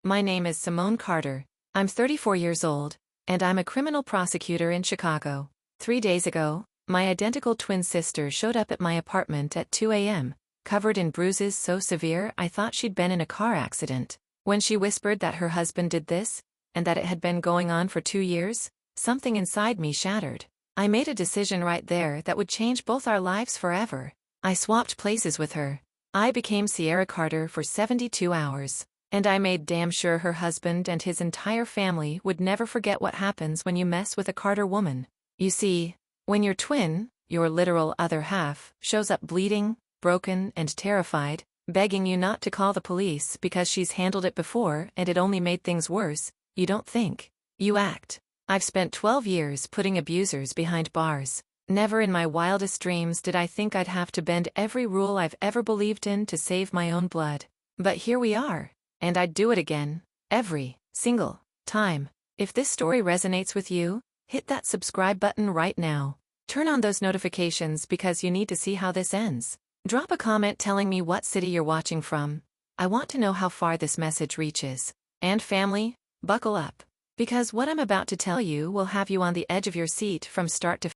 My name is Simone Carter. I'm 34 years old, and I'm a criminal prosecutor in Chicago. 3 days ago, my identical twin sister showed up at my apartment at 2 a.m., covered in bruises so severe I thought she'd been in a car accident. When she whispered that her husband did this, and that it had been going on for 2 years, something inside me shattered. I made a decision right there that would change both our lives forever. I swapped places with her. I became Sierra Carter for 72 hours. And I made damn sure her husband and his entire family would never forget what happens when you mess with a Carter woman. You see, when your twin, your literal other half, shows up bleeding, broken, and terrified, begging you not to call the police because she's handled it before and it only made things worse, you don't think. You act. I've spent 12 years putting abusers behind bars. Never in my wildest dreams did I think I'd have to bend every rule I've ever believed in to save my own blood. But here we are. And I'd do it again, every single time. If this story resonates with you, hit that subscribe button right now. Turn on those notifications because you need to see how this ends. Drop a comment telling me what city you're watching from. I want to know how far this message reaches. And family, buckle up. Because what I'm about to tell you will have you on the edge of your seat from start to finish.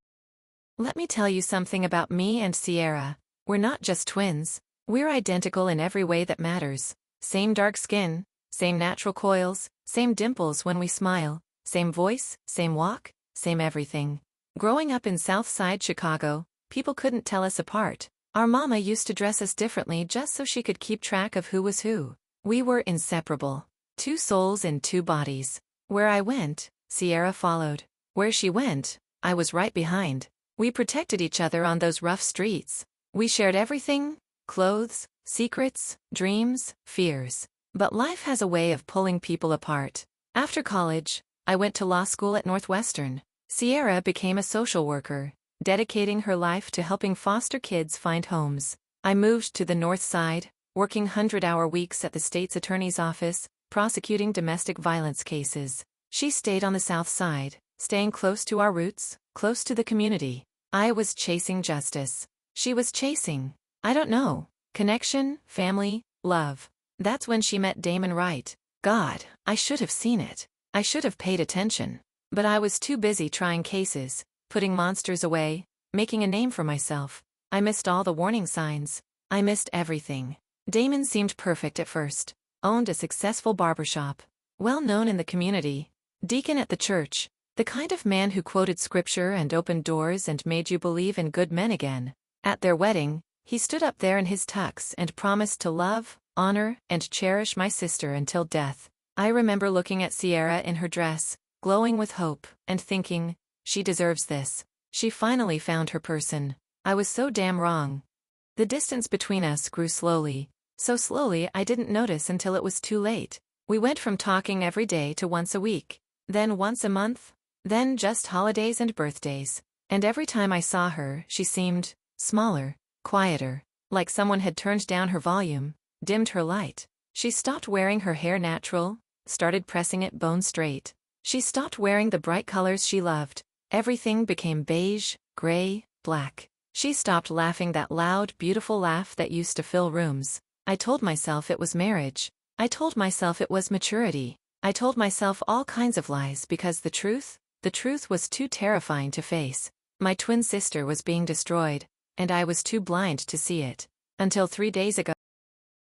Let me tell you something about me and Sierra. We're not just twins. We're identical in every way that matters. Same dark skin, same natural coils, same dimples when we smile, same voice, same walk, same everything. Growing up in South Side Chicago, people couldn't tell us apart. Our mama used to dress us differently just so she could keep track of who was who. We were inseparable. Two souls in two bodies. Where I went, Sierra followed. Where she went, I was right behind. We protected each other on those rough streets. We shared everything, clothes, secrets, dreams, fears. But life has a way of pulling people apart. After college, I went to law school at Northwestern. Sierra became a social worker, dedicating her life to helping foster kids find homes. I moved to the North Side, working 100-hour weeks at the state's attorney's office, prosecuting domestic violence cases. She stayed on the South Side, staying close to our roots, close to the community. I was chasing justice. She was chasing, I don't know, connection, family, love. That's when she met Damon Wright. God, I should have seen it. I should have paid attention. But I was too busy trying cases, putting monsters away, making a name for myself. I missed all the warning signs. I missed everything. Damon seemed perfect at first. Owned a successful barbershop. Well known in the community. Deacon at the church. The kind of man who quoted scripture and opened doors and made you believe in good men again. At their wedding, he stood up there in his tux and promised to love, honor, and cherish my sister until death. I remember looking at Sierra in her dress, glowing with hope, and thinking, she deserves this. She finally found her person. I was so damn wrong. The distance between us grew slowly, so slowly I didn't notice until it was too late. We went from talking every day to once a week, then once a month, then just holidays and birthdays. And every time I saw her, she seemed smaller, quieter, like someone had turned down her volume, dimmed her light. She stopped wearing her hair natural, started pressing it bone straight. She stopped wearing the bright colors she loved. Everything became beige, gray, black. She stopped laughing that loud, beautiful laugh that used to fill rooms. I told myself it was marriage. I told myself it was maturity. I told myself all kinds of lies because the truth was too terrifying to face. My twin sister was being destroyed, and I was too blind to see it. Until 3 days ago.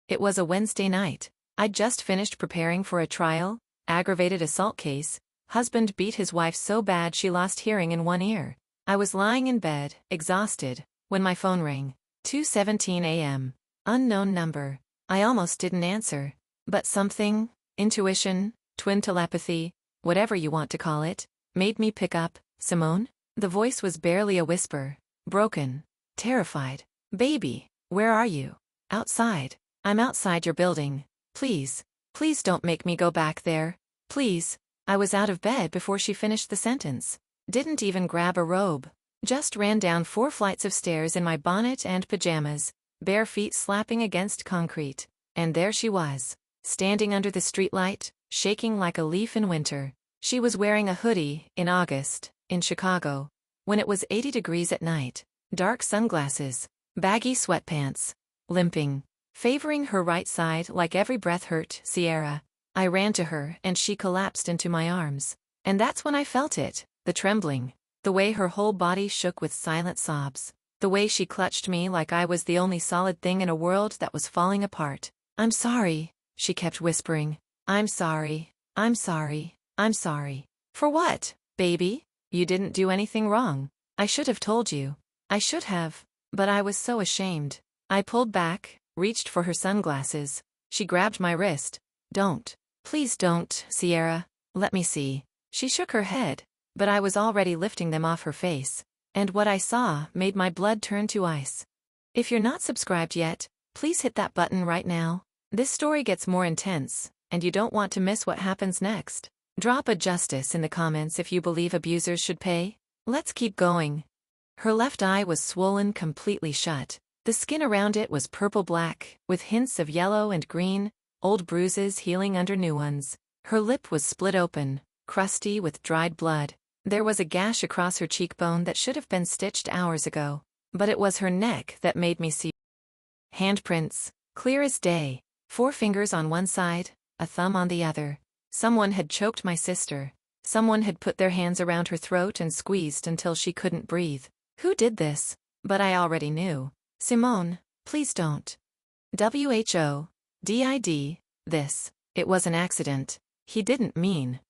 It was a Wednesday night. I'd just finished preparing for a trial, aggravated assault case. Husband beat his wife so bad she lost hearing in one ear. I was lying in bed, exhausted, when my phone rang. 2:17 a.m. Unknown number. I almost didn't answer. But something, intuition, twin telepathy, whatever you want to call it, made me pick up. Simone? The voice was barely a whisper. Broken. Terrified. Baby, where are you? Outside. I'm outside your building. Please. Please don't make me go back there. Please. I was out of bed before she finished the sentence. Didn't even grab a robe. Just ran down 4 flights of stairs in my bonnet and pajamas, bare feet slapping against concrete. And there she was, standing under the streetlight, shaking like a leaf in winter. She was wearing a hoodie, in August, in Chicago, when it was 80 degrees at night, dark sunglasses, baggy sweatpants, limping, favoring her right side like every breath hurt. Sierra. I ran to her and she collapsed into my arms. And that's when I felt it, the trembling. The way her whole body shook with silent sobs. The way she clutched me like I was the only solid thing in a world that was falling apart. "I'm sorry," she kept whispering. "I'm sorry. I'm sorry. I'm sorry." "For what, baby? You didn't do anything wrong. I should have told you. I should have. But I was so ashamed." I pulled back, reached for her sunglasses. She grabbed my wrist. "Don't. Please don't, Sierra. Let me see." She shook her head, but I was already lifting them off her face. And what I saw made my blood turn to ice. If you're not subscribed yet, please hit that button right now. This story gets more intense, and you don't want to miss what happens next. Drop a justice in the comments if you believe abusers should pay. Let's keep going. Her left eye was swollen completely shut. The skin around it was purple-black, with hints of yellow and green, old bruises healing under new ones. Her lip was split open, crusty with dried blood. There was a gash across her cheekbone that should have been stitched hours ago. But it was her neck that made me see handprints, clear as day, 4 fingers on one side, a thumb on the other. Someone had choked my sister. Someone had put their hands around her throat and squeezed until she couldn't breathe. Who did this? But I already knew. "Simone, please don't." WHODID, this. It was an accident. He didn't mean.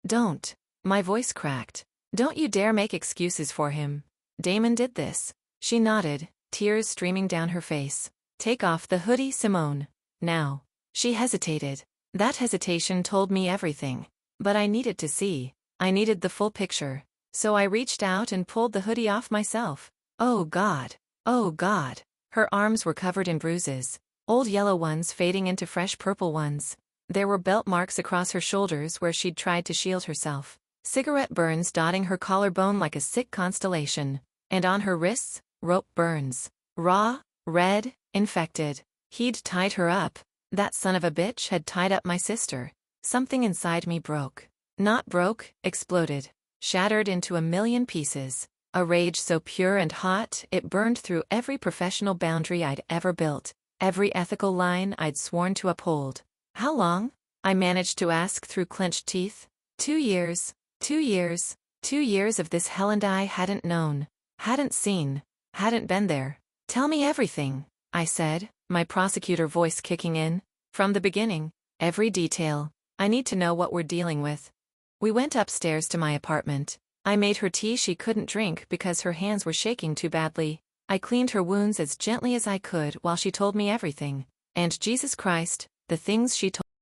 "Don't." My voice cracked. "Don't you dare make excuses for him. Damon did this." She nodded, tears streaming down her face. "Take off the hoodie, Simone. Now." She hesitated. That hesitation told me everything. But I needed to see. I needed the full picture. So I reached out and pulled the hoodie off myself. Oh God. Oh God. Her arms were covered in bruises. Old yellow ones fading into fresh purple ones. There were belt marks across her shoulders where she'd tried to shield herself. Cigarette burns dotting her collarbone like a sick constellation. And on her wrists, rope burns. Raw, red, infected. He'd tied her up. That son of a bitch had tied up my sister. Something inside me broke. Not broke, exploded. Shattered into a million pieces. A rage so pure and hot, it burned through every professional boundary I'd ever built. Every ethical line I'd sworn to uphold. "How long?" I managed to ask through clenched teeth. 2 years. 2 years. 2 years of this hell, and I hadn't known. Hadn't seen. Hadn't been there. "Tell me everything," I said, my prosecutor voice kicking in. "From the beginning. Every detail. I need to know what we're dealing with." We went upstairs to my apartment. I made her tea she couldn't drink because her hands were shaking too badly. I cleaned her wounds as gently as I could while she told me everything. And Jesus Christ, the things she told.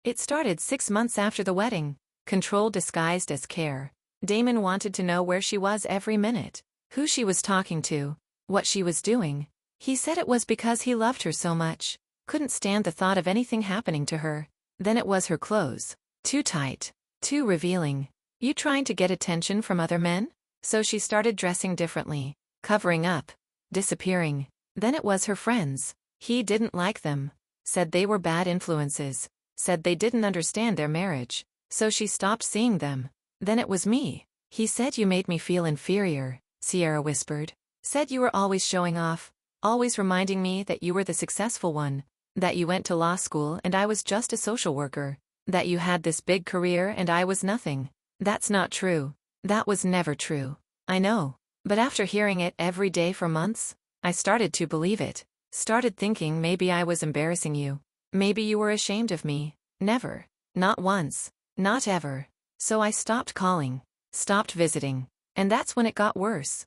It started 6 months after the wedding. Control disguised as care. Damon wanted to know where she was every minute. Who she was talking to. What she was doing. He said it was because he loved her so much. Couldn't stand the thought of anything happening to her. Then it was her clothes. Too tight. Too revealing. You trying to get attention from other men? So she started dressing differently. Covering up. Disappearing. Then it was her friends. He didn't like them. Said they were bad influences. Said they didn't understand their marriage. So she stopped seeing them. Then it was me. "He said you made me feel inferior," Sierra whispered. "Said you were always showing off. Always reminding me that you were the successful one. That you went to law school and I was just a social worker. That you had this big career and I was nothing. That's not true. That was never true. I know. But after hearing it every day for months, I started to believe it. Started thinking maybe I was embarrassing you. Maybe you were ashamed of me. Never. Not once. Not ever. So I stopped calling. Stopped visiting. And that's when it got worse.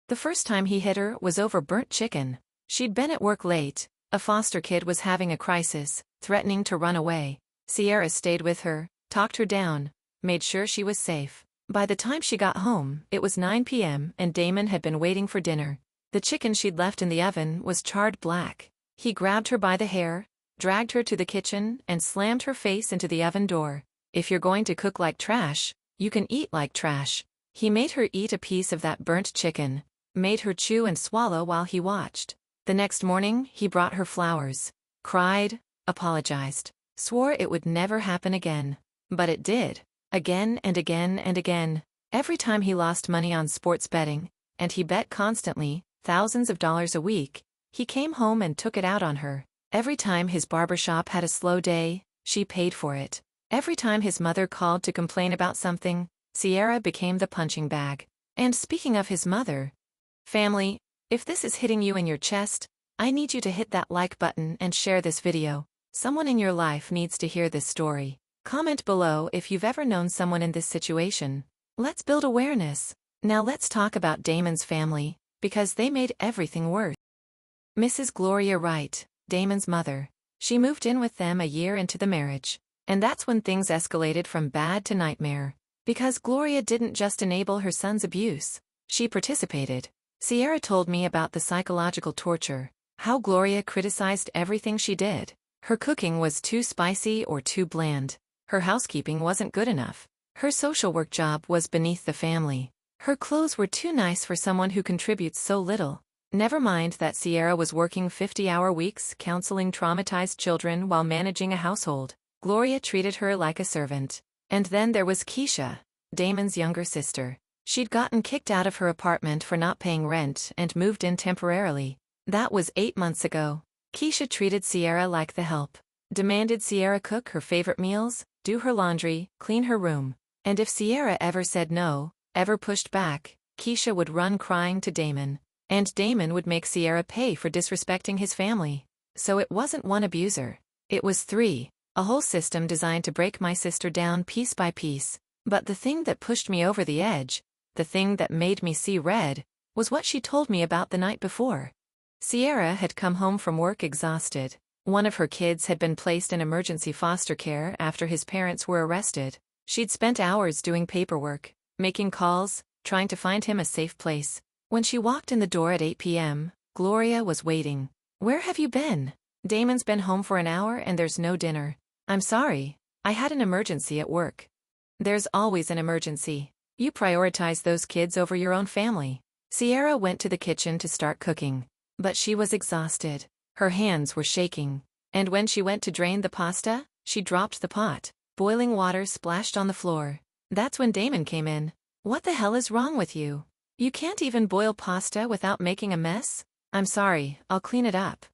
The first time he hit her was over burnt chicken. She'd been at work late. A foster kid was having a crisis, threatening to run away. Sierra stayed with her, talked her down, made sure she was safe. By the time she got home, it was 9 p.m. and Damon had been waiting for dinner. The chicken she'd left in the oven was charred black. He grabbed her by the hair, dragged her to the kitchen, and slammed her face into the oven door. "If you're going to cook like trash, you can eat like trash." He made her eat a piece of that burnt chicken, made her chew and swallow while he watched. The next morning, he brought her flowers. Cried, apologized, swore it would never happen again. But it did. Again and again and again. Every time he lost money on sports betting, and he bet constantly, thousands of dollars a week, he came home and took it out on her. Every time his barbershop had a slow day, she paid for it. Every time his mother called to complain about something, Sierra became the punching bag. And speaking of his mother, family, if this is hitting you in your chest, I need you to hit that like button and share this video. Someone in your life needs to hear this story. Comment below if you've ever known someone in this situation. Let's build awareness. Now let's talk about Damon's family, because they made everything worse. Mrs. Gloria Wright, Damon's mother. She moved in with them a year into the marriage. And that's when things escalated from bad to nightmare. Because Gloria didn't just enable her son's abuse, she participated. Sierra told me about the psychological torture, how Gloria criticized everything she did. Her cooking was too spicy or too bland. Her housekeeping wasn't good enough. Her social work job was beneath the family. Her clothes were too nice for someone who contributes so little. Never mind that Sierra was working 50-hour weeks counseling traumatized children while managing a household. Gloria treated her like a servant. And then there was Keisha, Damon's younger sister. She'd gotten kicked out of her apartment for not paying rent and moved in temporarily. That was 8 months ago. Keisha treated Sierra like the help. Demanded Sierra cook her favorite meals, do her laundry, clean her room. And if Sierra ever said no, ever pushed back, Keisha would run crying to Damon. And Damon would make Sierra pay for disrespecting his family. So it wasn't one abuser. It was 3. A whole system designed to break my sister down piece by piece. But the thing that pushed me over the edge, the thing that made me see red, was what she told me about the night before. Sierra had come home from work exhausted. One of her kids had been placed in emergency foster care after his parents were arrested. She'd spent hours doing paperwork, making calls, trying to find him a safe place. When she walked in the door at 8 p.m., Gloria was waiting. "Where have you been? Damon's been home for an hour and there's no dinner." "I'm sorry. I had an emergency at work." There's always an emergency. You prioritize those kids over your own family. Sierra went to the kitchen to start cooking. But she was exhausted. Her hands were shaking. And when she went to drain the pasta, she dropped the pot. Boiling water splashed on the floor. That's when Damon came in. "What the hell is wrong with you? You can't even boil pasta without making a mess?" "I'm sorry, I'll clean it up."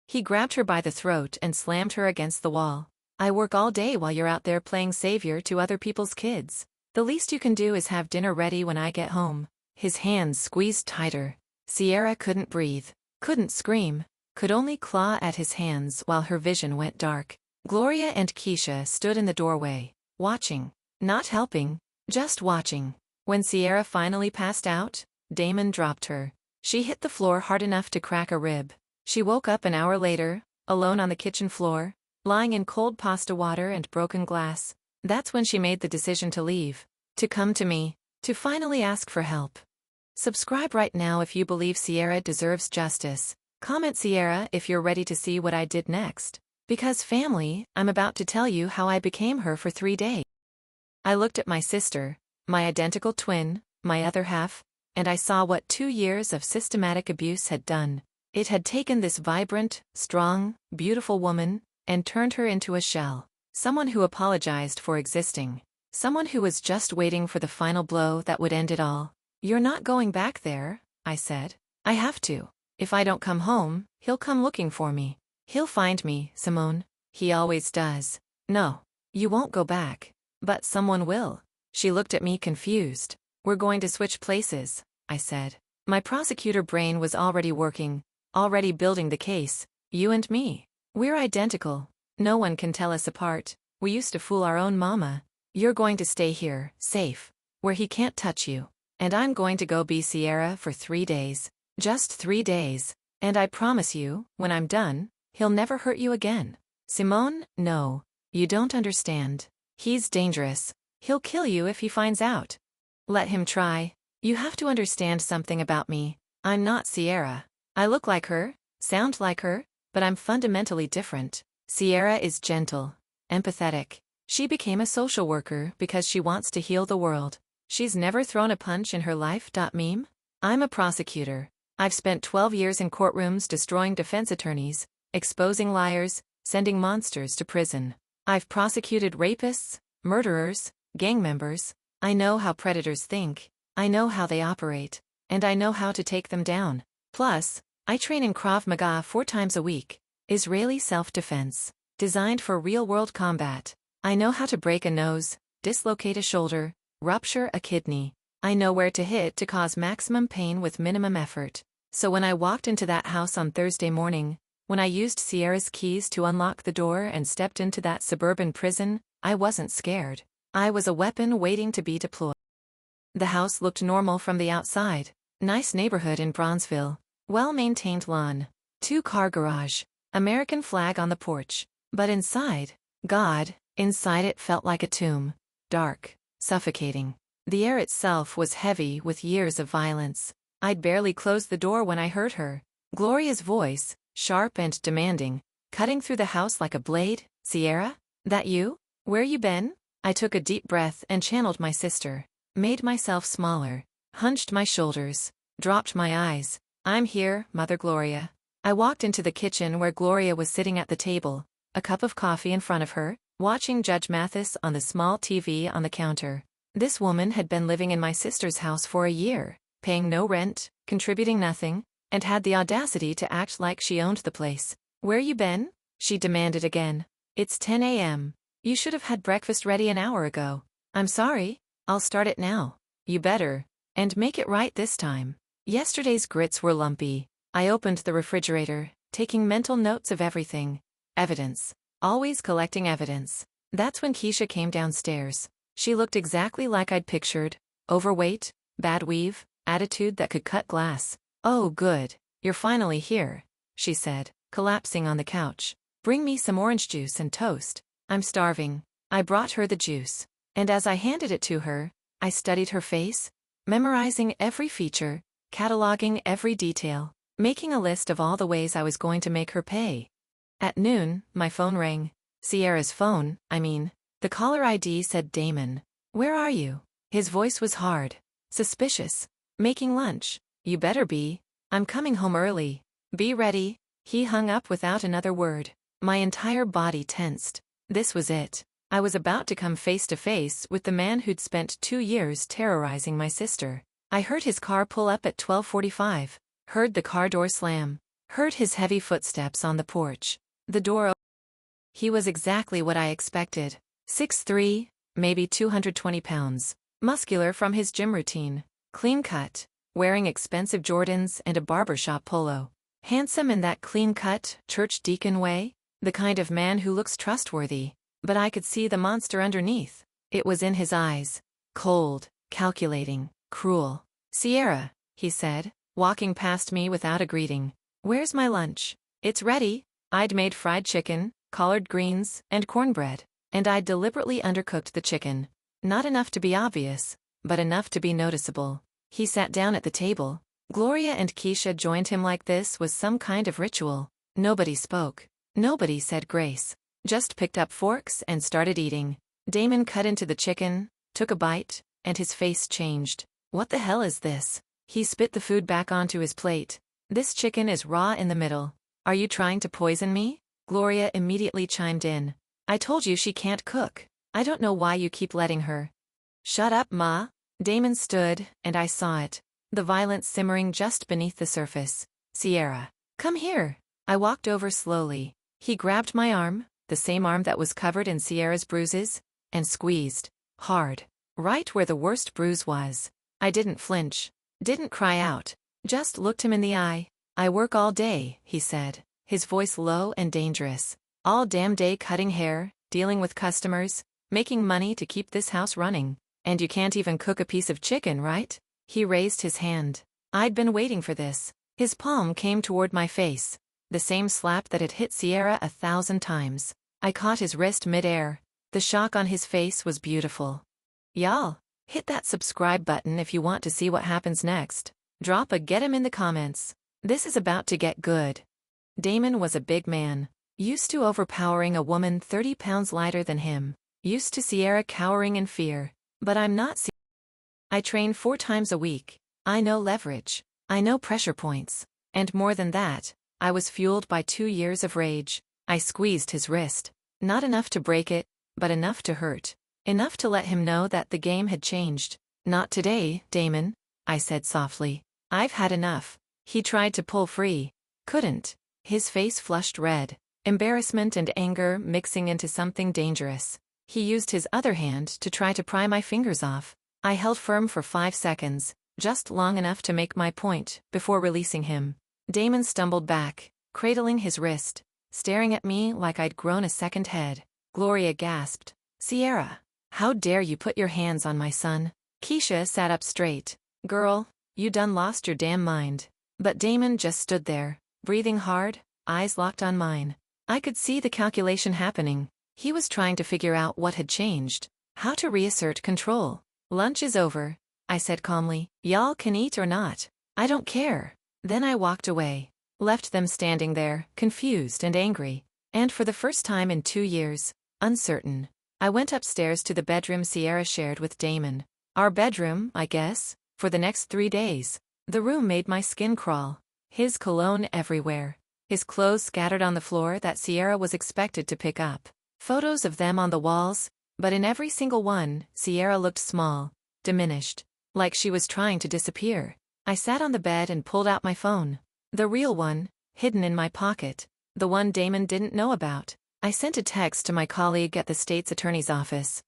He grabbed her by the throat and slammed her against the wall. "I work all day while you're out there playing savior to other people's kids. The least you can do is have dinner ready when I get home." His hands squeezed tighter. Sierra couldn't breathe, couldn't scream, could only claw at his hands while her vision went dark. Gloria and Keisha stood in the doorway, watching, not helping, just watching. When Sierra finally passed out, Damon dropped her. She hit the floor hard enough to crack a rib. She woke up an hour later, alone on the kitchen floor, lying in cold pasta water and broken glass. That's when she made the decision to leave, to come to me, to finally ask for help. Subscribe right now if you believe Sierra deserves justice. Comment Sierra if you're ready to see what I did next. Because family, I'm about to tell you how I became her for 3 days. I looked at my sister, my identical twin, my other half, and I saw what 2 years of systematic abuse had done. It had taken this vibrant, strong, beautiful woman, and turned her into a shell. Someone who apologized for existing. Someone who was just waiting for the final blow that would end it all. "You're not going back there," I said. "I have to. If I don't come home, he'll come looking for me. He'll find me, Simone. He always does." "No. You won't go back. But someone will." She looked at me confused. "We're going to switch places," I said. My prosecutor brain was already working, already building the case. "You and me. We're identical. No one can tell us apart. We used to fool our own mama. You're going to stay here, safe, where he can't touch you. And I'm going to go be Sierra for 3 days. Just 3 days. And I promise you, when I'm done, he'll never hurt you again." "Simone, no. You don't understand. He's dangerous. He'll kill you if he finds out." "Let him try. You have to understand something about me. I'm not Sierra. I look like her, sound like her, but I'm fundamentally different. Sierra is gentle, empathetic. She became a social worker because she wants to heal the world. She's never thrown a punch in her life. Meme. I'm a prosecutor. I've spent 12 years in courtrooms destroying defense attorneys, exposing liars, sending monsters to prison. I've prosecuted rapists, murderers, gang members. I know how predators think. I know how they operate. And I know how to take them down. Plus, I train in Krav Maga 4 times a week. Israeli self-defense. Designed for real-world combat. I know how to break a nose, dislocate a shoulder, rupture a kidney. I know where to hit to cause maximum pain with minimum effort. So when I walked into that house on Thursday morning, when I used Sierra's keys to unlock the door and stepped into that suburban prison, I wasn't scared. I was a weapon waiting to be deployed. The house looked normal from the outside. Nice neighborhood in Bronzeville. Well-maintained lawn. 2-car garage. American flag on the porch. But inside, God, inside it felt like a tomb. Dark. Suffocating. The air itself was heavy with years of violence. I'd barely closed the door when I heard her. Gloria's voice, sharp and demanding, cutting through the house like a blade. Sierra? That you? Where you been? I took a deep breath and channeled my sister. Made myself smaller. Hunched my shoulders. Dropped my eyes. I'm here, Mother Gloria. I walked into the kitchen where Gloria was sitting at the table, a cup of coffee in front of her, watching Judge Mathis on the small TV on the counter. This woman had been living in my sister's house for a year, paying no rent, contributing nothing, and had the audacity to act like she owned the place. Where you been? She demanded again. It's 10 a.m. You should have had breakfast ready an hour ago. I'm sorry. I'll start it now. You better. And make it right this time. Yesterday's grits were lumpy. I opened the refrigerator, taking mental notes of everything. Evidence. Always collecting evidence. That's when Keisha came downstairs. She looked exactly like I'd pictured. Overweight, bad weave, attitude that could cut glass. Oh good, you're finally here, she said, collapsing on the couch. Bring me some orange juice and toast. I'm starving. I brought her the juice. And as I handed it to her, I studied her face, memorizing every feature, cataloging every detail, making a list of all the ways I was going to make her pay. At noon, my phone rang. Sierra's phone, I mean. The caller ID said Damon. Where are you? His voice was hard. Suspicious. Making lunch. You better be. I'm coming home early. Be ready. He hung up without another word. My entire body tensed. This was it. I was about to come face to face with the man who'd spent 2 years terrorizing my sister. I heard his car pull up at 12:45. Heard the car door slam. Heard his heavy footsteps on the porch. The door opened. He was exactly what I expected. 6'3", maybe 220 pounds. Muscular from his gym routine. Clean cut. Wearing expensive Jordans and a barbershop polo. Handsome in that clean-cut, church deacon way. The kind of man who looks trustworthy. But I could see the monster underneath. It was in his eyes. Cold, calculating, cruel. Sierra, he said, walking past me without a greeting. Where's my lunch? It's ready. I'd made fried chicken, collard greens, and cornbread. And I'd deliberately undercooked the chicken. Not enough to be obvious, but enough to be noticeable. He sat down at the table. Gloria and Keisha joined him like this was some kind of ritual. Nobody spoke. Nobody said grace. Just picked up forks and started eating. Damon cut into the chicken, took a bite, and his face changed. What the hell is this? He spit the food back onto his plate. This chicken is raw in the middle. Are you trying to poison me? Gloria immediately chimed in. I told you she can't cook. I don't know why you keep letting her. Shut up, Ma. Damon stood, and I saw it. The violence simmering just beneath the surface. Sierra, come here. I walked over slowly. He grabbed my arm, the same arm that was covered in Sierra's bruises, and squeezed. Hard. Right where the worst bruise was. I didn't flinch. Didn't cry out. Just looked him in the eye. I work all day, he said, his voice low and dangerous. All damn day cutting hair, dealing with customers, making money to keep this house running. And you can't even cook a piece of chicken, right? He raised his hand. I'd been waiting for this. His palm came toward my face. The same slap that had hit Sierra 1,000 times. I caught his wrist mid-air. The shock on his face was beautiful. Y'all, hit that subscribe button if you want to see what happens next. Drop a get him in the comments. This is about to get good. Damon was a big man. Used to overpowering a woman 30 pounds lighter than him. Used to Sierra cowering in fear. But I'm not. I train 4 times a week. I know leverage. I know pressure points. And more than that, I was fueled by 2 years of rage. I squeezed his wrist. Not enough to break it, but enough to hurt. Enough to let him know that the game had changed. Not today, Damon, I said softly. I've had enough. He tried to pull free. Couldn't. His face flushed red. Embarrassment and anger mixing into something dangerous. He used his other hand to try to pry my fingers off. I held firm for 5 seconds, just long enough to make my point, before releasing him. Damon stumbled back, cradling his wrist, staring at me like I'd grown a second head. Gloria gasped. "Sierra, how dare you put your hands on my son?" Keisha sat up straight. "Girl, you done lost your damn mind." But Damon just stood there, breathing hard, eyes locked on mine. I could see the calculation happening. He was trying to figure out what had changed, how to reassert control. "Lunch is over," I said calmly. "Y'all can eat or not. I don't care." Then I walked away, left them standing there, confused and angry, and for the first time in 2 years, uncertain. I went upstairs to the bedroom Sierra shared with Damon. Our bedroom, I guess, for the next 3 days. The room made my skin crawl. His cologne everywhere. His clothes scattered on the floor that Sierra was expected to pick up. Photos of them on the walls, but in every single one, Sierra looked small, diminished, like she was trying to disappear. I sat on the bed and pulled out my phone. The real one, hidden in my pocket. The one Damon didn't know about. I sent a text to my colleague at the state's attorney's office.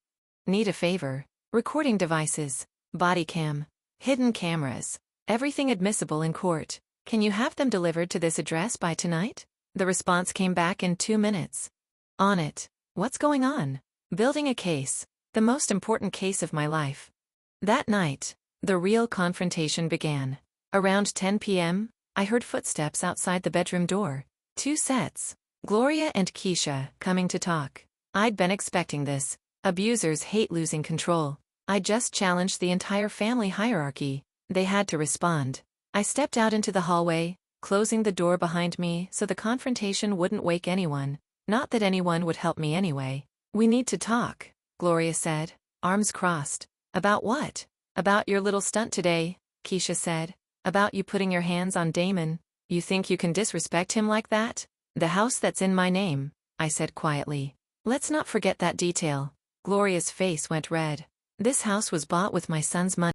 "Need a favor. Recording devices, body cam, hidden cameras, everything admissible in court. Can you have them delivered to this address by tonight?" The response came back in 2 minutes. "On it. What's going on?" "Building a case. The most important case of my life." That night, the real confrontation began. Around 10 p.m., I heard footsteps outside the bedroom door. 2 sets. Gloria and Keisha, coming to talk. I'd been expecting this. Abusers hate losing control. I just challenged the entire family hierarchy. They had to respond. I stepped out into the hallway, closing the door behind me so the confrontation wouldn't wake anyone. Not that anyone would help me anyway. "We need to talk," Gloria said, arms crossed. "About what?" "About your little stunt today," Keisha said. "About you putting your hands on Damon. You think you can disrespect him like that?" "The house that's in my name," I said quietly. "Let's not forget that detail." Gloria's face went red. "This house was bought with my son's money."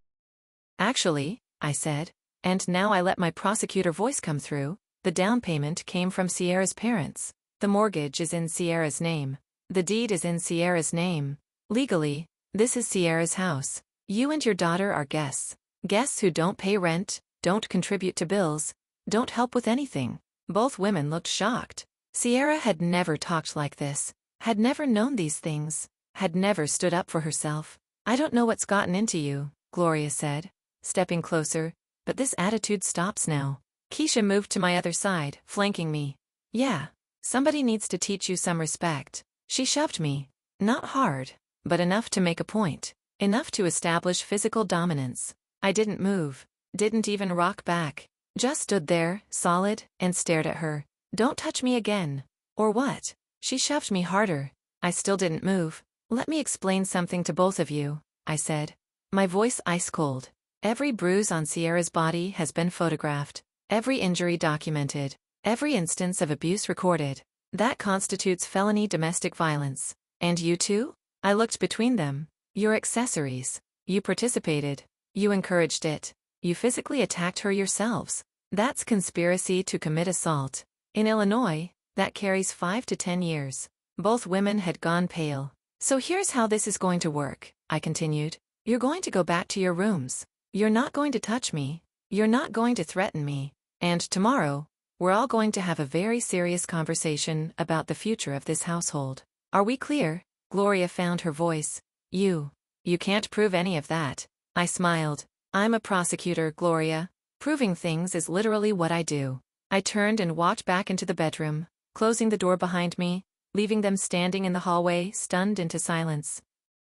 "Actually," I said, and now I let my prosecutor voice come through, "the down payment came from Sierra's parents. The mortgage is in Sierra's name. The deed is in Sierra's name. Legally, this is Sierra's house. You and your daughter are guests. Guests who don't pay rent, don't contribute to bills, don't help with anything." Both women looked shocked. Sierra had never talked like this, had never known these things, had never stood up for herself. "I don't know what's gotten into you," Gloria said, stepping closer, "but this attitude stops now." Keisha moved to my other side, flanking me. "Yeah, somebody needs to teach you some respect." She shoved me. Not hard, but enough to make a point. Enough to establish physical dominance. I didn't move, didn't even rock back. Just stood there, solid, and stared at her. "Don't touch me again." "Or what?" She shoved me harder. I still didn't move. "Let me explain something to both of you," I said, my voice ice cold. "Every bruise on Sierra's body has been photographed, every injury documented, every instance of abuse recorded. That constitutes felony domestic violence. And you too?" I looked between them. "You're accessories. You participated. You encouraged it. You physically attacked her yourselves. That's conspiracy to commit assault. In Illinois, that carries 5 to 10 years. Both women had gone pale. "So here's how this is going to work," I continued. "You're going to go back to your rooms. You're not going to touch me. You're not going to threaten me. And tomorrow, we're all going to have a very serious conversation about the future of this household. Are we clear?" Gloria found her voice. You can't prove any of that." I smiled. "I'm a prosecutor, Gloria. Proving things is literally what I do." I turned and walked back into the bedroom, closing the door behind me, leaving them standing in the hallway, stunned into silence.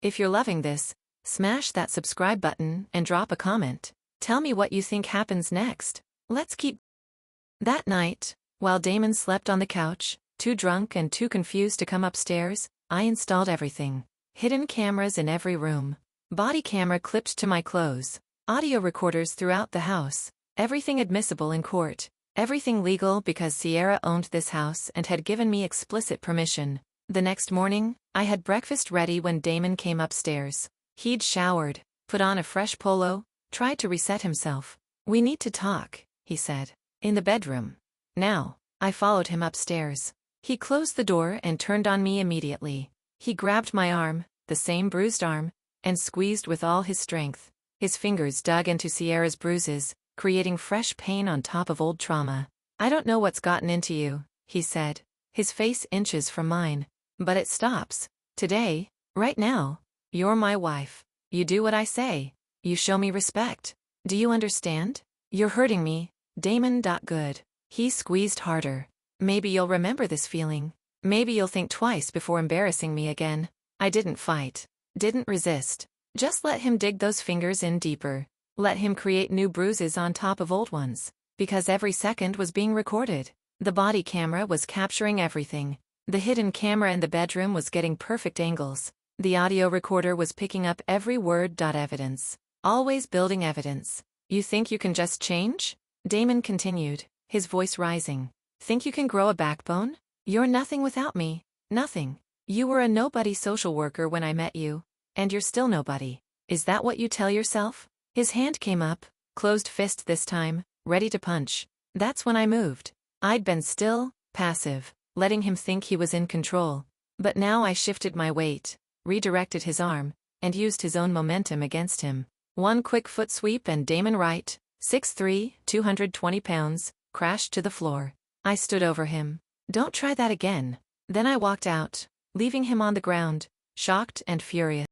If you're loving this, smash that subscribe button and drop a comment. Tell me what you think happens next. Let's keep. That night, while Damon slept on the couch, too drunk and too confused to come upstairs, I installed everything. Hidden cameras in every room. Body camera clipped to my clothes. Audio recorders throughout the house. Everything admissible in court. Everything legal because Sierra owned this house and had given me explicit permission. The next morning, I had breakfast ready when Damon came upstairs. He'd showered, put on a fresh polo, tried to reset himself. "We need to talk," he said. "In the bedroom." Now, I followed him upstairs. He closed the door and turned on me immediately. He grabbed my arm, the same bruised arm, and squeezed with all his strength. His fingers dug into Sierra's bruises, creating fresh pain on top of old trauma. "I don't know what's gotten into you," he said, his face inches from mine. "But it stops. Today, right now. You're my wife. You do what I say. You show me respect. Do you understand? You're hurting me, Damon. Good." He squeezed harder. "Maybe you'll remember this feeling. Maybe you'll think twice before embarrassing me again." I didn't fight. Didn't resist. Just let him dig those fingers in deeper. Let him create new bruises on top of old ones. Because every second was being recorded. The body camera was capturing everything. The hidden camera in the bedroom was getting perfect angles. The audio recorder was picking up every word. Evidence. Always building evidence. "You think you can just change?" Damon continued, his voice rising. "Think you can grow a backbone? You're nothing without me. Nothing. You were a nobody social worker when I met you. And you're still nobody. Is that what you tell yourself?" His hand came up, closed fist this time, ready to punch. That's when I moved. I'd been still, passive, letting him think he was in control. But now I shifted my weight, redirected his arm, and used his own momentum against him. One quick foot sweep and Damon Wright, 6'3", 220 pounds, crashed to the floor. I stood over him. "Don't try that again." Then I walked out, leaving him on the ground, shocked and furious.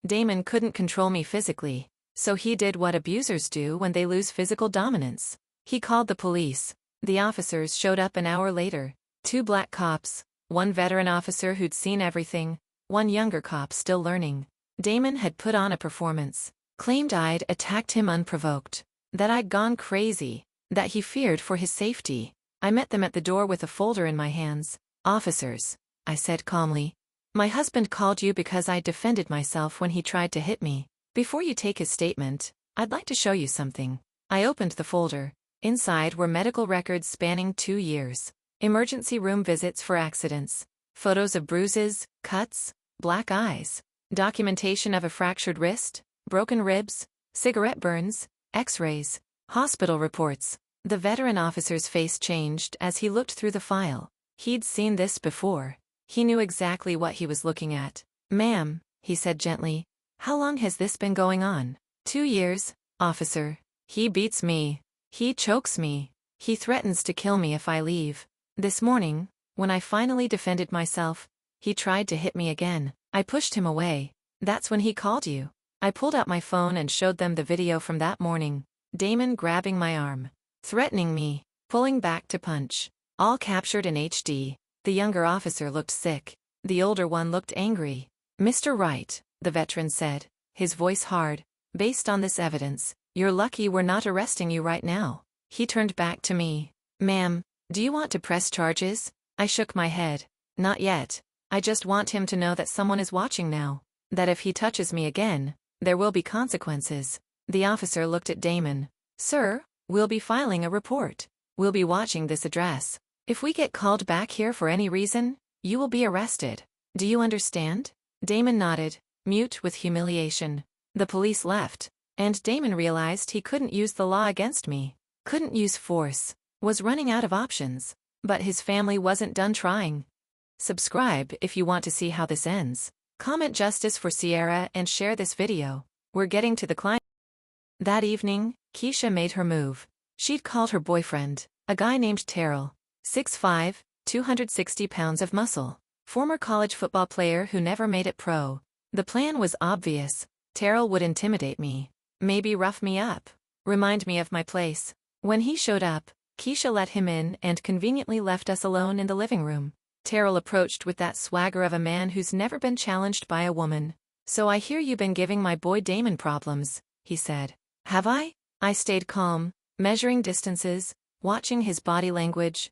Damon couldn't control me physically, so he did what abusers do when they lose physical dominance. He called the police. The officers showed up an hour later. 2 black cops, one veteran officer who'd seen everything, one younger cop still learning. Damon had put on a performance, claimed I'd attacked him unprovoked, that I'd gone crazy, that he feared for his safety. I met them at the door with a folder in my hands. "Officers," I said calmly, "my husband called you because I defended myself when he tried to hit me. Before you take his statement, I'd like to show you something." I opened the folder. Inside were medical records spanning 2 years. Emergency room visits for accidents. Photos of bruises, cuts, black eyes. Documentation of a fractured wrist, broken ribs, cigarette burns, x-rays, hospital reports. The veteran officer's face changed as he looked through the file. He'd seen this before. He knew exactly what he was looking at. "Ma'am," he said gently, "how long has this been going on?" 2 years, officer. He beats me. He chokes me. He threatens to kill me if I leave. This morning, when I finally defended myself, he tried to hit me again. I pushed him away. That's when he called you. I pulled out my phone and showed them the video from that morning. Damon grabbing my arm, threatening me, pulling back to punch. All captured in HD. The younger officer looked sick. The older one looked angry. "Mr. Wright," the veteran said, his voice hard, "based on this evidence, you're lucky we're not arresting you right now." He turned back to me. "Ma'am, do you want to press charges?" I shook my head. "Not yet. I just want him to know that someone is watching now. That if he touches me again, there will be consequences." The officer looked at Damon. "Sir, we'll be filing a report. We'll be watching this address. If we get called back here for any reason, you will be arrested. Do you understand?" Damon nodded, mute with humiliation. The police left, and Damon realized he couldn't use the law against me. Couldn't use force. Was running out of options. But his family wasn't done trying. Subscribe if you want to see how this ends. Comment justice for Sierra and share this video. We're getting to the climax. That evening, Keisha made her move. She'd called her boyfriend, a guy named Terrell, 6'5", 260 pounds of muscle, former college football player who never made it pro. The plan was obvious. Terrell would intimidate me, maybe rough me up, remind me of my place. When he showed up, Keisha let him in and conveniently left us alone in the living room. Terrell approached with that swagger of a man who's never been challenged by a woman. "So I hear you've been giving my boy Damon problems," he said. "Have I?" I stayed calm, measuring distances, watching his body language.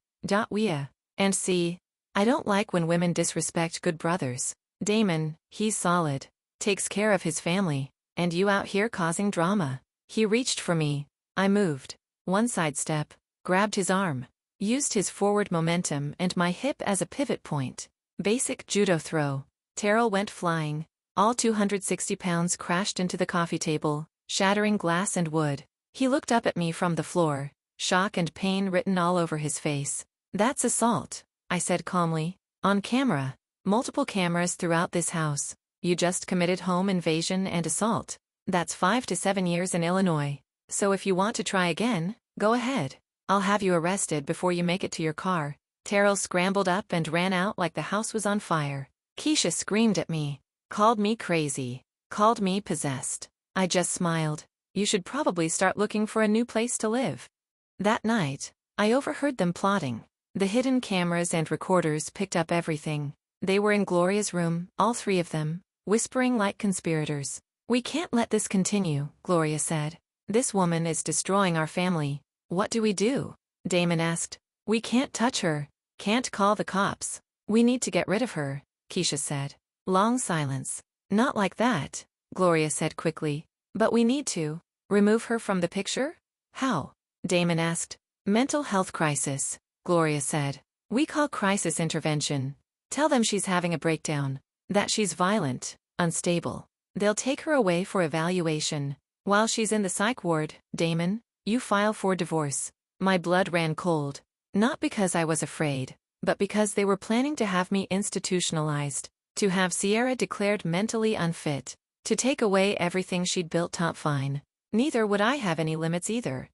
And see, I don't like when women disrespect good brothers. Damon, he's solid, takes care of his family, and you out here causing drama. He reached for me. I moved. One sidestep, grabbed his arm, used his forward momentum and my hip as a pivot point. Basic judo throw. Terrell went flying. All 260 pounds crashed into the coffee table, shattering glass and wood. He looked up at me from the floor, shock and pain written all over his face. "That's assault," I said calmly. "On camera." Multiple cameras throughout this house. You just committed home invasion and assault. That's 5 to 7 years in Illinois. So if you want to try again, go ahead. I'll have you arrested before you make it to your car." Terrell scrambled up and ran out like the house was on fire. Keisha screamed at me. Called me crazy. Called me possessed. I just smiled. "You should probably start looking for a new place to live." That night, I overheard them plotting. The hidden cameras and recorders picked up everything. They were in Gloria's room, all three of them, whispering like conspirators. "We can't let this continue," Gloria said. "This woman is destroying our family. What do we do?" Damon asked. "We can't touch her. Can't call the cops. We need to get rid of her," Keisha said. Long silence. "Not like that," Gloria said quickly. "But we need to. Remove her from the picture?" "How?" Damon asked. "Mental health crisis," Gloria said. "We call crisis intervention. Tell them she's having a breakdown. That she's violent, unstable. They'll take her away for evaluation. While she's in the psych ward, Damon, you file for divorce." My blood ran cold. Not because I was afraid, but because they were planning to have me institutionalized, to have Sierra declared mentally unfit, to take away everything she'd built top fine. Neither would I have any limits either.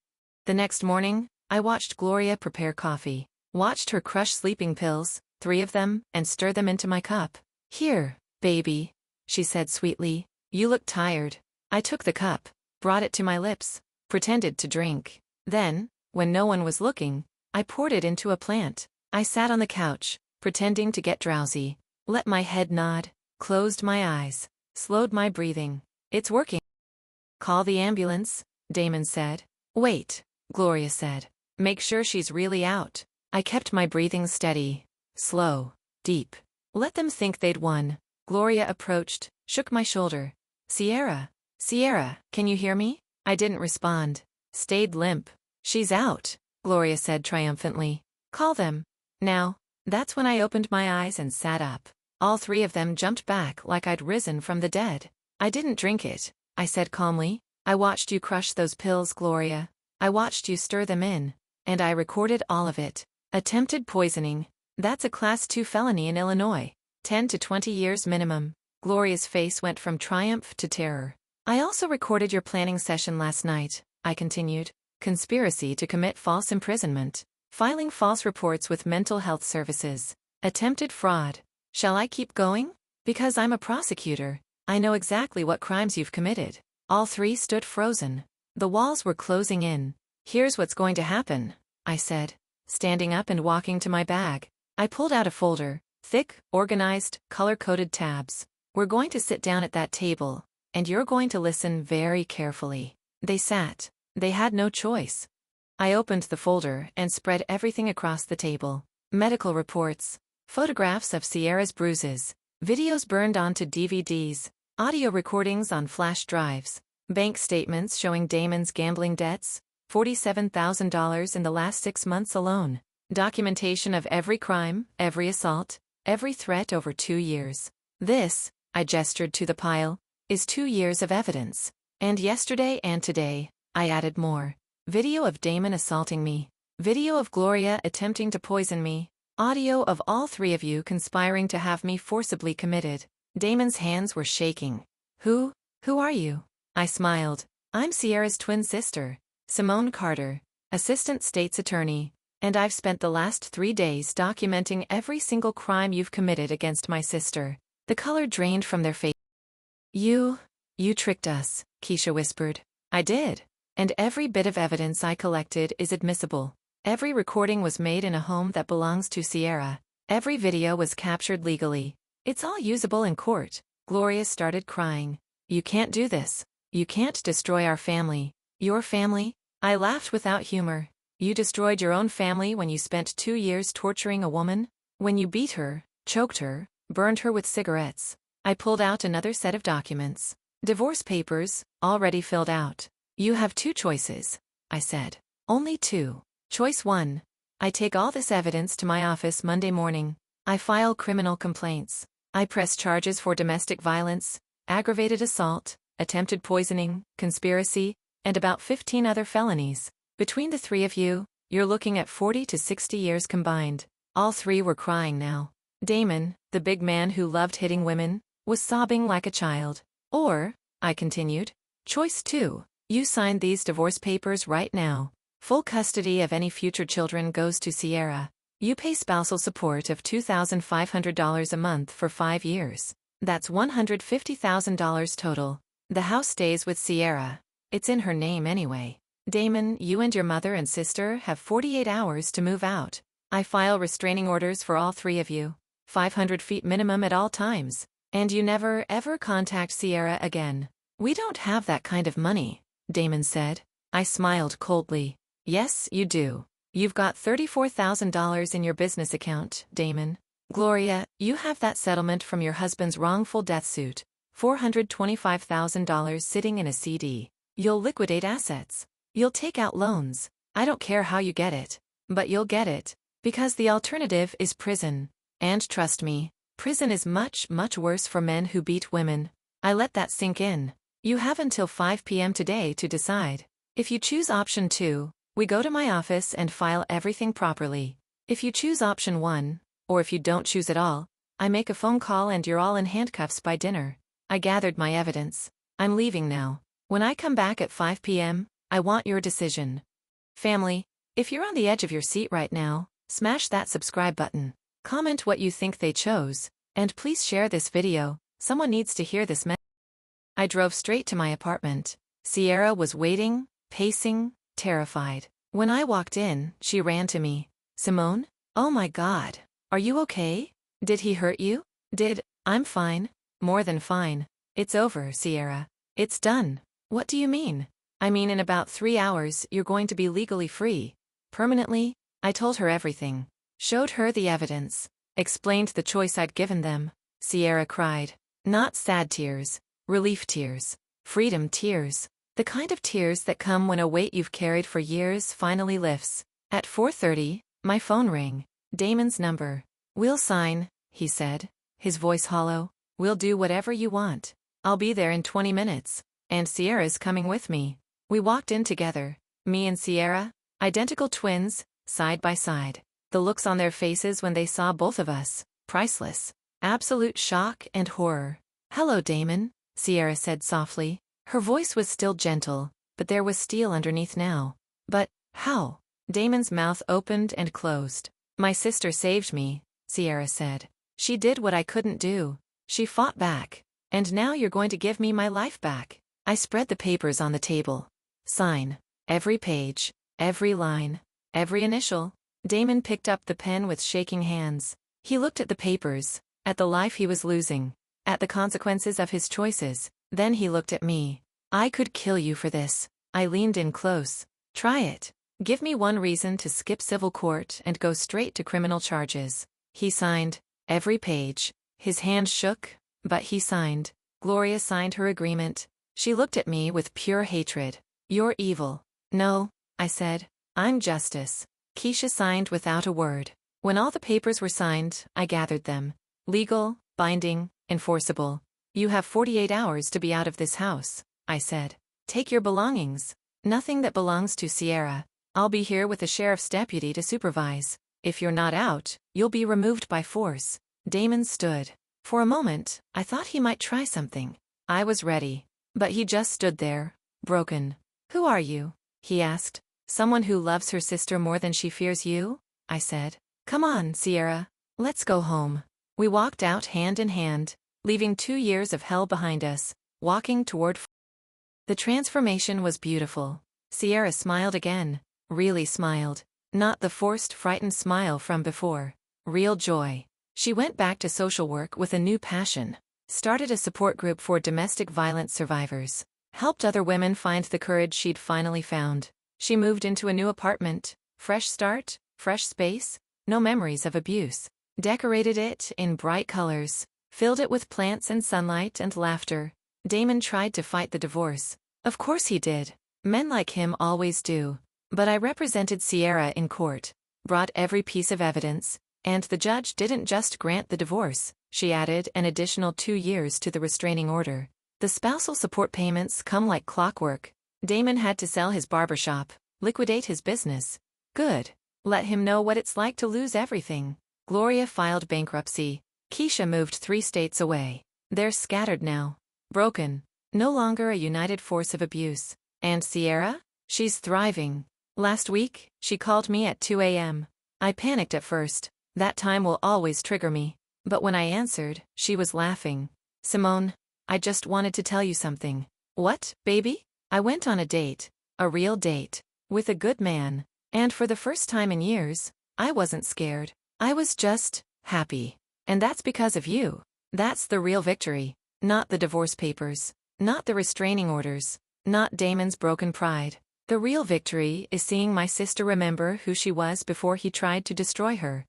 The next morning, I watched Gloria prepare coffee, watched her crush sleeping pills, 3 of them, and stir them into my cup. "Here, baby," she said sweetly. "You look tired." I took the cup, brought it to my lips, pretended to drink. Then, when no one was looking, I poured it into a plant. I sat on the couch, pretending to get drowsy, let my head nod, closed my eyes, slowed my breathing. "It's working." "Call the ambulance," Damon said. "Wait," Gloria said. "Make sure she's really out." I kept my breathing steady, slow, deep. Let them think they'd won. Gloria approached, shook my shoulder. Sierra, can you hear me?" I didn't respond. Stayed limp. "She's out," Gloria said triumphantly. "Call them." Now, that's when I opened my eyes and sat up. All 3 of them jumped back like I'd risen from the dead. "I didn't drink it," I said calmly. "I watched you crush those pills, Gloria. I watched you stir them in. And I recorded all of it. Attempted poisoning. That's a Class 2 felony in Illinois. 10 to 20 years minimum." Gloria's face went from triumph to terror. "I also recorded your planning session last night," I continued. "Conspiracy to commit false imprisonment. Filing false reports with mental health services. Attempted fraud. Shall I keep going? Because I'm a prosecutor. I know exactly what crimes you've committed." All 3 stood frozen. The walls were closing in. "Here's what's going to happen," I said, standing up and walking to my bag. I pulled out a folder, thick, organized, color-coded tabs. "We're going to sit down at that table, and you're going to listen very carefully." They sat. They had no choice. I opened the folder and spread everything across the table. Medical reports, photographs of Sierra's bruises, videos burned onto DVDs, audio recordings on flash drives, bank statements showing Damon's gambling debts, $47,000 in the last 6 months alone, documentation of every crime, every assault, every threat over 2 years. "This," I gestured to the pile, "is 2 years of evidence. And yesterday and today," I added more. Video of Damon assaulting me. Video of Gloria attempting to poison me. Audio of all 3 of you conspiring to have me forcibly committed. Damon's hands were shaking. Who are you?" I smiled. "I'm Sierra's twin sister, Simone Carter, Assistant State's Attorney, and I've spent the last 3 days documenting every single crime you've committed against my sister." The color drained from their face. You tricked us," Keisha whispered. "I did. And every bit of evidence I collected is admissible. Every recording was made in a home that belongs to Sierra. Every video was captured legally. It's all usable in court." Gloria started crying. "You can't do this. You can't destroy our family." "Your family?" I laughed without humor. "You destroyed your own family when you spent 2 years torturing a woman? When you beat her, choked her, burned her with cigarettes." I pulled out another set of documents. Divorce papers, already filled out. "You have 2 choices," I said. "Only 2. Choice 1. I take all this evidence to my office Monday morning. I file criminal complaints. I press charges for domestic violence, aggravated assault, attempted poisoning, conspiracy, and about 15 other felonies. Between the 3 of you, you're looking at 40 to 60 years combined." All 3 were crying now. Damon, the big man who loved hitting women, was sobbing like a child. Or, I continued, choice 2, you signed these divorce papers right now. Full custody of any future children goes to Sierra. You pay spousal support of $2,500 a month for 5 years. That's $150,000 total. The house stays with Sierra. It's in her name anyway. Damon, you and your mother and sister have 48 hours to move out. I file restraining orders for all 3 of you. 500 feet minimum at all times. And you never, ever contact Sierra again. We don't have that kind of money, Damon said. I smiled coldly. Yes, you do. You've got $34,000 in your business account, Damon. Gloria, you have that settlement from your husband's wrongful death suit. $425,000 sitting in a CD. You'll liquidate assets. You'll take out loans. I don't care how you get it. But you'll get it. Because the alternative is prison. And trust me, prison is much, much worse for men who beat women. I let that sink in. You have until 5 p.m. today to decide. If you choose option 2, we go to my office and file everything properly. If you choose option 1, or if you don't choose at all, I make a phone call and you're all in handcuffs by dinner. I gathered my evidence. I'm leaving now. When I come back at 5 p.m., I want your decision. Family, if you're on the edge of your seat right now, smash that subscribe button. Comment what you think they chose, and please share this video. Someone needs to hear this message. I drove straight to my apartment. Sierra was waiting, pacing, terrified. When I walked in, she ran to me. Simone? Oh my God. Are you okay? Did he hurt you? I'm fine. More than fine. It's over, Sierra. It's done. What do you mean? I mean in about 3 hours you're going to be legally free. Permanently? I told her everything. Showed her the evidence. Explained the choice I'd given them. Sierra cried. Not sad tears. Relief tears. Freedom tears. The kind of tears that come when a weight you've carried for years finally lifts. At 4:30, my phone rang. Damon's number. We'll sign, he said, his voice hollow. We'll do whatever you want. I'll be there in 20 minutes. And Sierra's coming with me. We walked in together. Me and Sierra, identical twins, side by side. The looks on their faces when they saw both of us, priceless. Absolute shock and horror. Hello, Damon, Sierra said softly. Her voice was still gentle, but there was steel underneath now. But, how? Damon's mouth opened and closed. My sister saved me, Sierra said. She did what I couldn't do. She fought back. And now you're going to give me my life back. I spread the papers on the table. Sign. Every page. Every line. Every initial. Damon picked up the pen with shaking hands. He looked at the papers, at the life he was losing, at the consequences of his choices. Then he looked at me. I could kill you for this. I leaned in close. Try it. Give me one reason to skip civil court and go straight to criminal charges. He signed. Every page. His hand shook, but he signed. Gloria signed her agreement. She looked at me with pure hatred. You're evil. No, I said. I'm justice. Keisha signed without a word. When all the papers were signed, I gathered them. Legal, binding, enforceable. You have 48 hours to be out of this house, I said. Take your belongings. Nothing that belongs to Sierra. I'll be here with the sheriff's deputy to supervise. If you're not out, you'll be removed by force. Damon stood. For a moment, I thought he might try something. I was ready. But he just stood there, broken. Who are you? He asked. Someone who loves her sister more than she fears you? I said. Come on, Sierra. Let's go home. We walked out hand in hand, leaving 2 years of hell behind us, walking toward. The transformation was beautiful. Sierra smiled again. Really smiled. Not the forced, frightened smile from before. Real joy. She went back to social work with a new passion. Started a support group for domestic violence survivors. Helped other women find the courage she'd finally found. She moved into a new apartment. Fresh start, fresh space, no memories of abuse. Decorated it in bright colors. Filled it with plants and sunlight and laughter. Damon tried to fight the divorce. Of course he did. Men like him always do. But I represented Sierra in court. Brought every piece of evidence. And the judge didn't just grant the divorce. She added an additional 2 years to the restraining order. The spousal support payments come like clockwork. Damon had to sell his barbershop, liquidate his business. Good. Let him know what it's like to lose everything. Gloria filed bankruptcy. Keisha moved 3 states away. They're scattered now. Broken. No longer a united force of abuse. And Sierra? She's thriving. Last week, she called me at 2 a.m. I panicked at first. That time will always trigger me. But when I answered, she was laughing. Simone, I just wanted to tell you something. What, baby? I went on a date. A real date. With a good man. And for the first time in years, I wasn't scared. I was just happy. And that's because of you. That's the real victory. Not the divorce papers. Not the restraining orders. Not Damon's broken pride. The real victory is seeing my sister remember who she was before he tried to destroy her.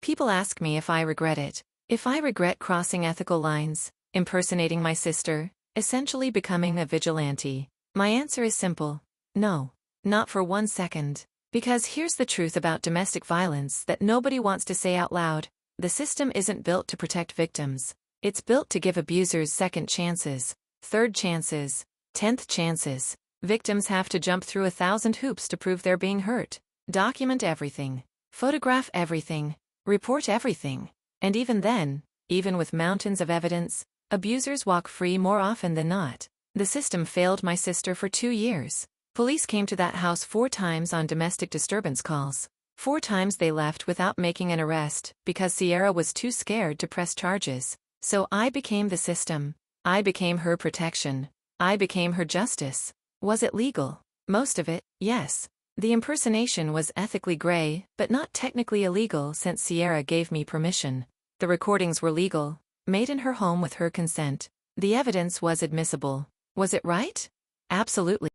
People ask me if I regret it. If I regret crossing ethical lines, impersonating my sister, essentially becoming a vigilante. My answer is simple. No. Not for 1 second. Because here's the truth about domestic violence that nobody wants to say out loud. The system isn't built to protect victims. It's built to give abusers second chances, third chances, 10th chances. Victims have to jump through 1,000 hoops to prove they're being hurt. Document everything. Photograph everything. Report everything. And even then, even with mountains of evidence, abusers walk free more often than not. The system failed my sister for 2 years. Police came to that house 4 times on domestic disturbance calls. 4 times they left without making an arrest because Sierra was too scared to press charges. So I became the system. I became her protection. I became her justice. Was it legal? Most of it, yes. The impersonation was ethically gray, but not technically illegal since Sierra gave me permission. The recordings were legal, made in her home with her consent. The evidence was admissible. Was it right? Absolutely.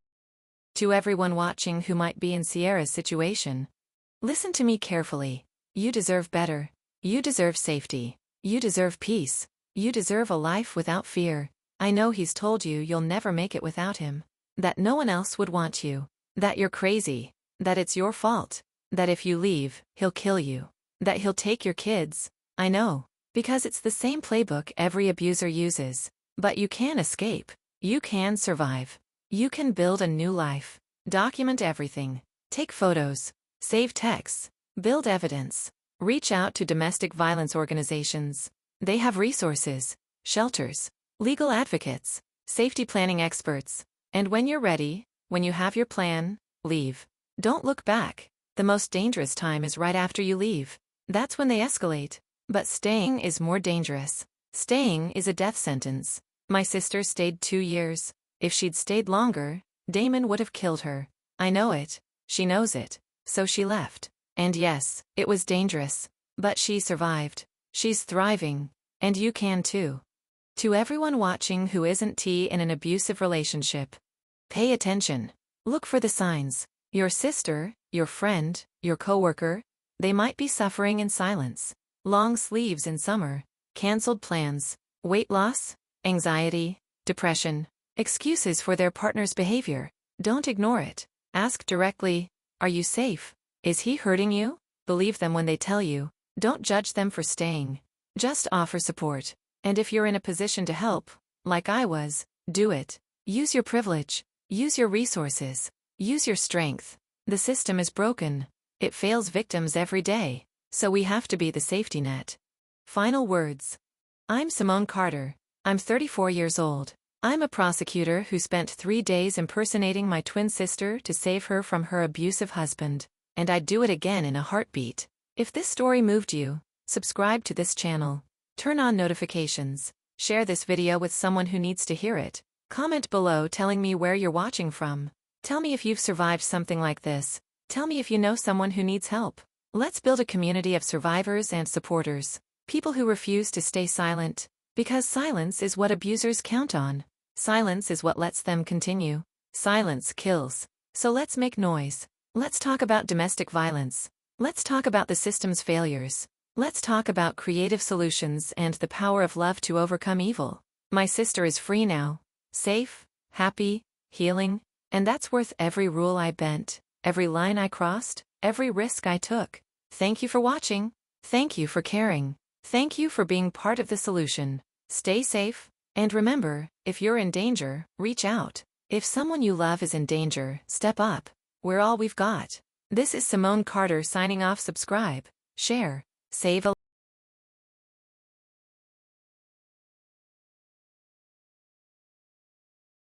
To everyone watching who might be in Sierra's situation, listen to me carefully. You deserve better. You deserve safety. You deserve peace. You deserve a life without fear. I know he's told you you'll never make it without him. That no one else would want you. That you're crazy. That it's your fault. That if you leave, he'll kill you. That he'll take your kids. I know. Because it's the same playbook every abuser uses. But you can escape. You can survive. You can build a new life. Document everything. Take photos. Save texts. Build evidence. Reach out to domestic violence organizations. They have resources, shelters, legal advocates, safety planning experts. And when you're ready, when you have your plan, leave. Don't look back. The most dangerous time is right after you leave. That's when they escalate. But staying is more dangerous. Staying is a death sentence. My sister stayed 2 years. If she'd stayed longer, Damon would have killed her. I know it. She knows it. So she left. And yes, it was dangerous. But she survived. She's thriving. And you can too. To everyone watching who isn't in an abusive relationship, pay attention. Look for the signs. Your sister, your friend, your coworker, they might be suffering in silence. Long sleeves in summer, canceled plans, weight loss, anxiety, depression, excuses for their partner's behavior. Don't ignore it. Ask directly, are you safe? Is he hurting you? Believe them when they tell you. Don't judge them for staying. Just offer support. And if you're in a position to help, like I was, do it. Use your privilege. Use your resources. Use your strength. The system is broken. It fails victims every day. So we have to be the safety net. Final words. I'm Simone Carter. I'm 34 years old. I'm a prosecutor who spent 3 days impersonating my twin sister to save her from her abusive husband. And I'd do it again in a heartbeat. If this story moved you, subscribe to this channel. Turn on notifications. Share this video with someone who needs to hear it. Comment below telling me where you're watching from. Tell me if you've survived something like this. Tell me if you know someone who needs help. Let's build a community of survivors and supporters. People who refuse to stay silent. Because silence is what abusers count on. Silence is what lets them continue. Silence kills. So let's make noise. Let's talk about domestic violence. Let's talk about the system's failures. Let's talk about creative solutions and the power of love to overcome evil. My sister is free now. Safe, happy, healing, and that's worth every rule I bent, every line I crossed, every risk I took. Thank you for watching. Thank you for caring. Thank you for being part of the solution. Stay safe, and remember, if you're in danger, reach out. If someone you love is in danger, step up. We're all we've got. This is Simone Carter signing off. Subscribe, share, save a